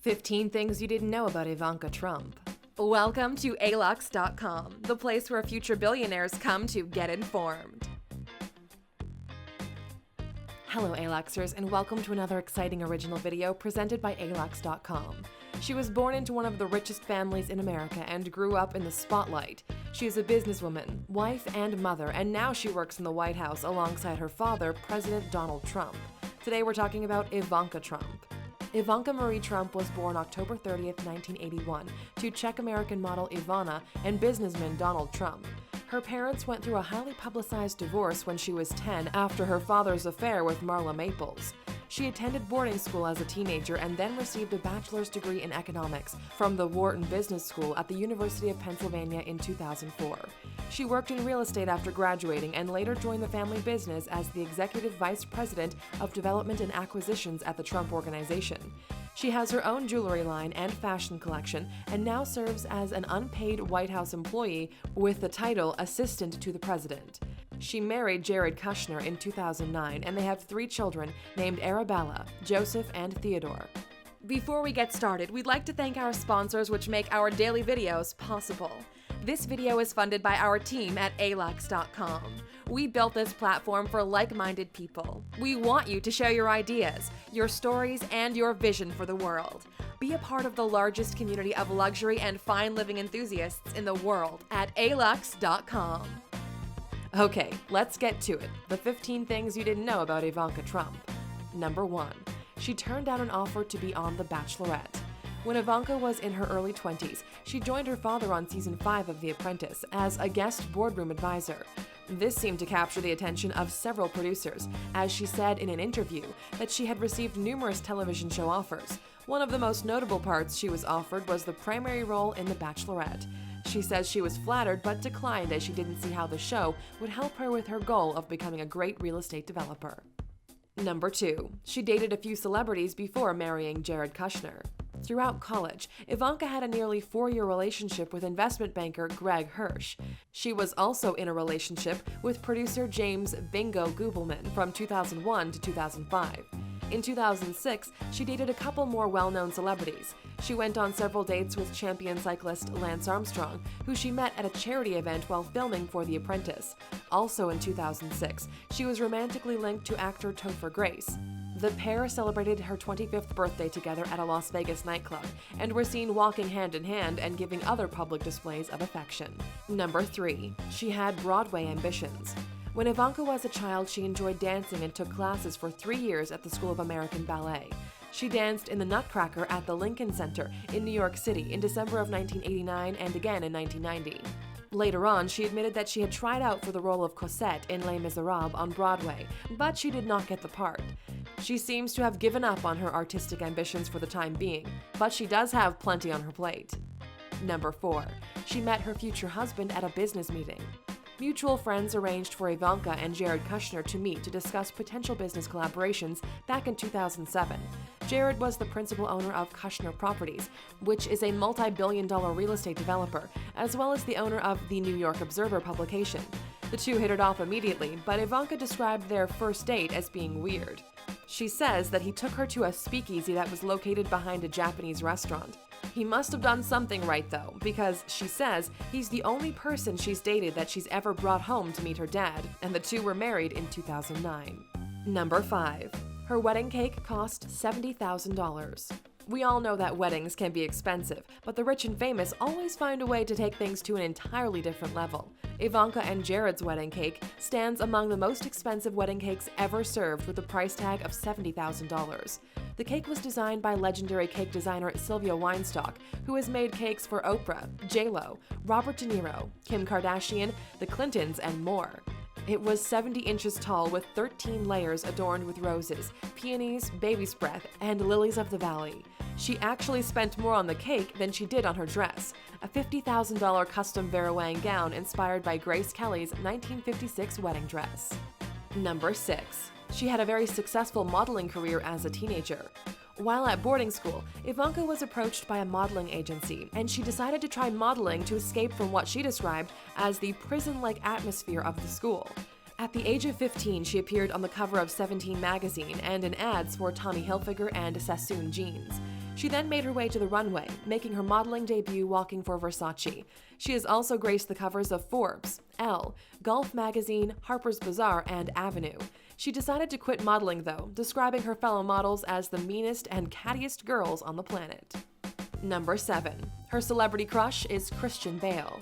15 Things You Didn't Know About Ivanka Trump. Welcome to Alux.com, the place where future billionaires come to get informed. Hello Aluxers, and welcome to another exciting original video presented by Alux.com. She was born into one of the richest families in America and grew up in the spotlight. She is a businesswoman, wife, and mother, and now she works in the White House alongside her father, President Donald Trump. Today we're talking about Ivanka Trump. Ivanka Marie Trump was born October 30th, 1981, to Czech-American model Ivana and businessman Donald Trump. Her parents went through a highly publicized divorce when she was 10 after her father's affair with Marla Maples. She attended boarding school as a teenager and then received a bachelor's degree in economics from the Wharton Business School at the University of Pennsylvania in 2004. She worked in real estate after graduating and later joined the family business as the executive vice president of development and acquisitions at the Trump Organization. She has her own jewelry line and fashion collection and now serves as an unpaid White House employee with the title Assistant to the President. She married Jared Kushner in 2009, and they have 3 children named Arabella, Joseph, and Theodore. Before we get started, we'd like to thank our sponsors which make our daily videos possible. This video is funded by our team at Alux.com. We built this platform for like-minded people. We want you to share your ideas, your stories, and your vision for the world. Be a part of the largest community of luxury and fine living enthusiasts in the world at Alux.com. Okay, let's get to it. The 15 things you didn't know about Ivanka Trump. Number 1. She turned down an offer to be on The Bachelorette. When Ivanka was in her early 20s, she joined her father on season 5 of The Apprentice as a guest boardroom advisor. This seemed to capture the attention of several producers, as she said in an interview that she had received numerous television show offers. One of the most notable parts she was offered was the primary role in The Bachelorette. She says she was flattered but declined as she didn't see how the show would help her with her goal of becoming a great real estate developer. Number 2. She dated a few celebrities before marrying Jared Kushner. Throughout college, Ivanka had a nearly 4-year relationship with investment banker Greg Hirsch. She was also in a relationship with producer James Bingo Gubelman from 2001 to 2005. In 2006, she dated a couple more well-known celebrities. She went on several dates with champion cyclist Lance Armstrong, who she met at a charity event while filming for The Apprentice. Also in 2006, she was romantically linked to actor Topher Grace. The pair celebrated her 25th birthday together at a Las Vegas nightclub and were seen walking hand in hand and giving other public displays of affection. Number 3. She had Broadway ambitions. When Ivanka was a child, she enjoyed dancing and took classes for 3 years at the School of American Ballet. She danced in the Nutcracker at the Lincoln Center in New York City in December of 1989 and again in 1990. Later on, she admitted that she had tried out for the role of Cosette in Les Miserables on Broadway, but she did not get the part. She seems to have given up on her artistic ambitions for the time being, but she does have plenty on her plate. Number 4. She met her future husband at a business meeting. Mutual friends arranged for Ivanka and Jared Kushner to meet to discuss potential business collaborations back in 2007. Jared was the principal owner of Kushner Properties, which is a multi-billion-dollar real estate developer, as well as the owner of the New York Observer publication. The two hit it off immediately, but Ivanka described their first date as being weird. She says that he took her to a speakeasy that was located behind a Japanese restaurant. He must have done something right though, because she says he's the only person she's dated that she's ever brought home to meet her dad, and the two were married in 2009. Number 5. Her wedding cake cost $70,000. We all know that weddings can be expensive, but the rich and famous always find a way to take things to an entirely different level. Ivanka and Jared's wedding cake stands among the most expensive wedding cakes ever served with a price tag of $70,000. The cake was designed by legendary cake designer Sylvia Weinstock, who has made cakes for Oprah, J-Lo, Robert De Niro, Kim Kardashian, the Clintons, and more. It was 70 inches tall with 13 layers adorned with roses, peonies, baby's breath, and lilies of the valley. She actually spent more on the cake than she did on her dress, a $50,000 custom Verouang gown inspired by Grace Kelly's 1956 wedding dress. Number 6. She had a very successful modeling career as a teenager. While at boarding school, Ivanka was approached by a modeling agency, and she decided to try modeling to escape from what she described as the prison-like atmosphere of the school. At the age of 15, she appeared on the cover of 17 magazine and in ads for Tommy Hilfiger and Sassoon jeans. She then made her way to the runway, making her modeling debut walking for Versace. She has also graced the covers of Forbes, Elle, Golf Magazine, Harper's Bazaar, and Avenue. She decided to quit modeling though, describing her fellow models as the meanest and cattiest girls on the planet. Number 7. Her celebrity crush is Christian Bale.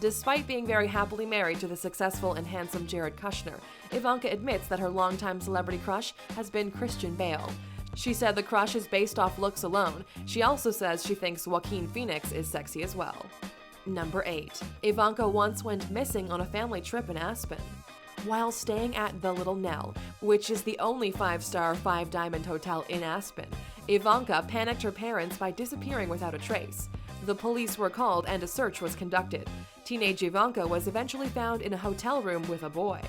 Despite being very happily married to the successful and handsome Jared Kushner, Ivanka admits that her longtime celebrity crush has been Christian Bale. She said the crush is based off looks alone. She also says she thinks Joaquin Phoenix is sexy as well. Number 8. Ivanka once went missing on a family trip in Aspen. While staying at the Little Nell, which is the only 5-star 5-diamond hotel in Aspen, Ivanka panicked her parents by disappearing without a trace. The police were called and a search was conducted. Teenage Ivanka was eventually found in a hotel room with a boy.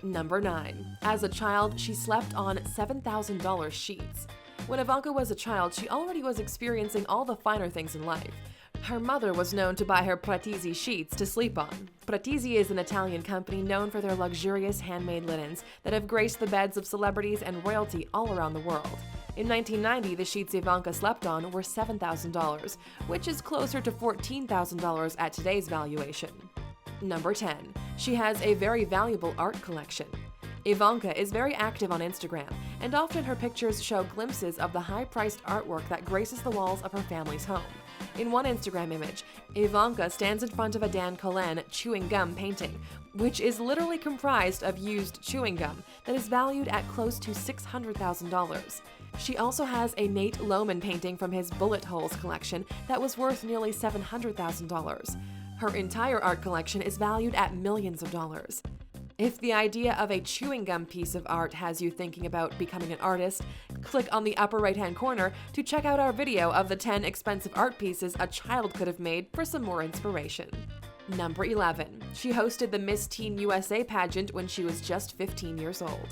Number 9. As a child, she slept on $7,000 sheets. When Ivanka was a child, she already was experiencing all the finer things in life. Her mother was known to buy her Pratisi sheets to sleep on. Pratisi is an Italian company known for their luxurious handmade linens that have graced the beds of celebrities and royalty all around the world. In 1990, the sheets Ivanka slept on were $7,000, which is closer to $14,000 at today's valuation. Number 10. She has a very valuable art collection. Ivanka is very active on Instagram, and often her pictures show glimpses of the high-priced artwork that graces the walls of her family's home. In one Instagram image, Ivanka stands in front of a Dan Colen chewing gum painting, which is literally comprised of used chewing gum that is valued at close to $600,000. She also has a Nate Lohman painting from his Bullet Holes collection that was worth nearly $700,000. Her entire art collection is valued at millions of dollars. If the idea of a chewing gum piece of art has you thinking about becoming an artist, click on the upper right-hand corner to check out our video of the 10 expensive art pieces a child could have made for some more inspiration. Number 11. She hosted the Miss Teen USA pageant when she was just 15 years old.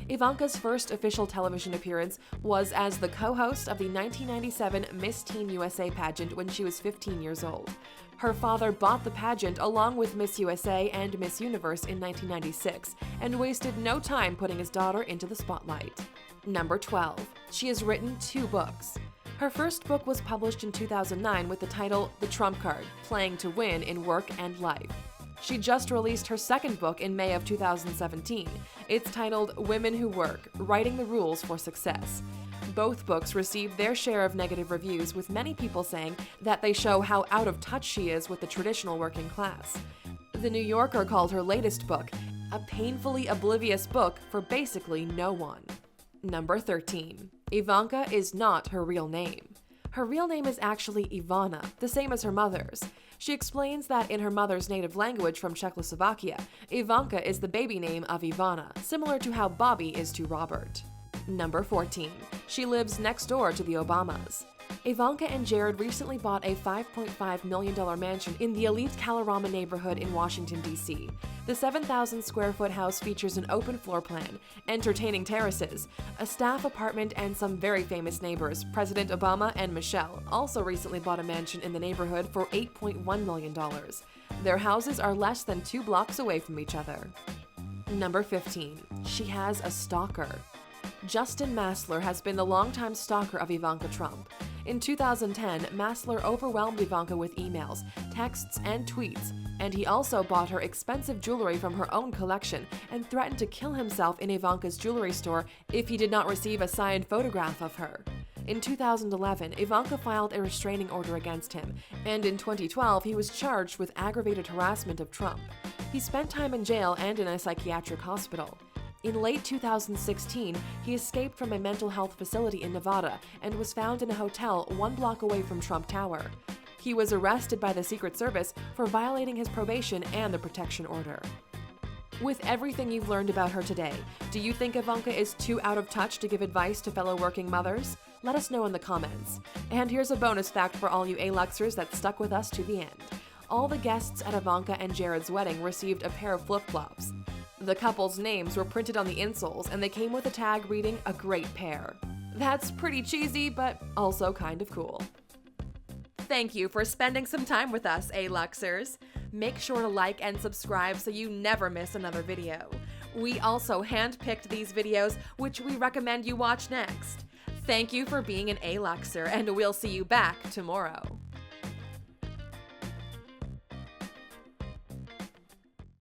Ivanka's first official television appearance was as the co-host of the 1997 Miss Teen USA pageant when she was 15 years old. Her father bought the pageant along with Miss USA and Miss Universe in 1996 and wasted no time putting his daughter into the spotlight. Number 12. She has written 2 books. Her first book was published in 2009 with the title The Trump Card: Playing to Win in Work and Life. She just released her second book in May of 2017. It's titled Women Who Work: Writing the Rules for Success. Both books received their share of negative reviews, with many people saying that they show how out of touch she is with the traditional working class. The New Yorker called her latest book a painfully oblivious book for basically no one. Number 13. Ivanka is not her real name. Her real name is actually Ivana, the same as her mother's. She explains that in her mother's native language from Czechoslovakia, Ivanka is the baby name of Ivana, similar to how Bobby is to Robert. Number 14. She lives next door to the Obamas. Ivanka and Jared recently bought a $5.5 million mansion in the elite Kalorama neighborhood in Washington, D.C. The 7,000 square foot house features an open floor plan, entertaining terraces, a staff apartment, and some very famous neighbors. President Obama and Michelle also recently bought a mansion in the neighborhood for $8.1 million. Their houses are less than 2 blocks away from each other. Number 15. She has a stalker. Justin Massler has been the longtime stalker of Ivanka Trump. In 2010, Massler overwhelmed Ivanka with emails, texts, and tweets, and he also bought her expensive jewelry from her own collection and threatened to kill himself in Ivanka's jewelry store if he did not receive a signed photograph of her. In 2011, Ivanka filed a restraining order against him, and in 2012, he was charged with aggravated harassment of Trump. He spent time in jail and in a psychiatric hospital. In late 2016, he escaped from a mental health facility in Nevada and was found in a hotel 1 block away from Trump Tower. He was arrested by the Secret Service for violating his probation and the protection order. With everything you've learned about her today, do you think Ivanka is too out of touch to give advice to fellow working mothers? Let us know in the comments. And here's a bonus fact for all you Aluxers that stuck with us to the end. All the guests at Ivanka and Jared's wedding received a pair of flip-flops. The couple's names were printed on the insoles, and they came with a tag reading, "A great pair." That's pretty cheesy, but also kind of cool. Thank you for spending some time with us, Aluxers. Make sure to like and subscribe so you never miss another video. We also handpicked these videos, which we recommend you watch next. Thank you for being an Aluxer, and we'll see you back tomorrow.